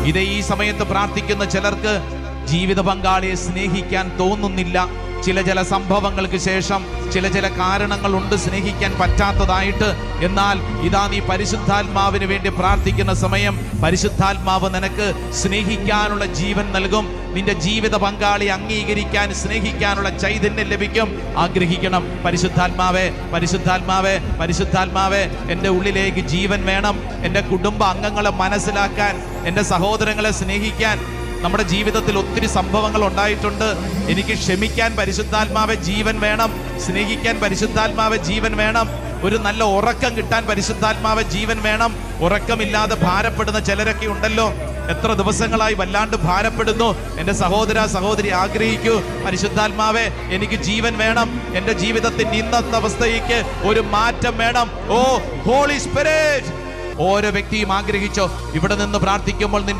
ഇതേ ഈ സമയത്ത് പ്രാർത്ഥിക്കുന്ന ചിലർക്ക് ജീവിത പങ്കാളിയെ സ്നേഹിക്കാൻ തോന്നുന്നില്ല. ചില സംഭവങ്ങൾക്ക് ശേഷം ചില കാരണങ്ങളുണ്ട് സ്നേഹിക്കാൻ പറ്റാത്തതായിട്ട്. എന്നാൽ ഇതാ നീ പരിശുദ്ധാത്മാവിന് വേണ്ടി പ്രാർത്ഥിക്കുന്ന സമയം പരിശുദ്ധാത്മാവ് നിനക്ക് സ്നേഹിക്കാനുള്ള ജീവൻ നൽകും. നിന്റെ ജീവിത പങ്കാളി അംഗീകരിക്കാൻ സ്നേഹിക്കാനുള്ള ചൈതന്യം ലഭിക്കും. ആഗ്രഹിക്കണം, പരിശുദ്ധാത്മാവേ പരിശുദ്ധാത്മാവേ പരിശുദ്ധാത്മാവേ എൻ്റെ ഉള്ളിലേക്ക് ജീവൻ വേണം. എൻ്റെ കുടുംബ അംഗങ്ങളെ മനസ്സിലാക്കാൻ, എൻ്റെ സഹോദരങ്ങളെ സ്നേഹിക്കാൻ. നമ്മുടെ ജീവിതത്തിൽ ഒത്തിരി സംഭവങ്ങൾ ഉണ്ടായിട്ടുണ്ട്. എനിക്ക് ക്ഷമിക്കാൻ പരിശുദ്ധാത്മാവെ ജീവൻ വേണം. സ്നേഹിക്കാൻ പരിശുദ്ധാത്മാവെ ജീവൻ വേണം. ഒരു നല്ല ഉറക്കം കിട്ടാൻ പരിശുദ്ധാത്മാവെ ജീവൻ വേണം. ഉറക്കമില്ലാതെ ഭാരപ്പെടുന്ന ചിലരൊക്കെ ഉണ്ടല്ലോ. എത്ര ദിവസങ്ങളായി വല്ലാണ്ട് ഭാരപ്പെടുന്നു. എൻ്റെ സഹോദര സഹോദരി, ആഗ്രഹിക്കൂ, പരിശുദ്ധാത്മാവെ എനിക്ക് ജീവൻ വേണം. എൻ്റെ ജീവിതത്തിന്റെ ഇന്നത്തെ അവസ്ഥയ്ക്ക് ഒരു മാറ്റം വേണം. ഓ ഹോളി സ്പിരിറ്റ്, ഓരോ വ്യക്തിയും ആഗ്രഹിച്ചോ. ഇവിടെ നിന്ന് പ്രാർത്ഥിക്കുമ്പോൾ നിന്റെ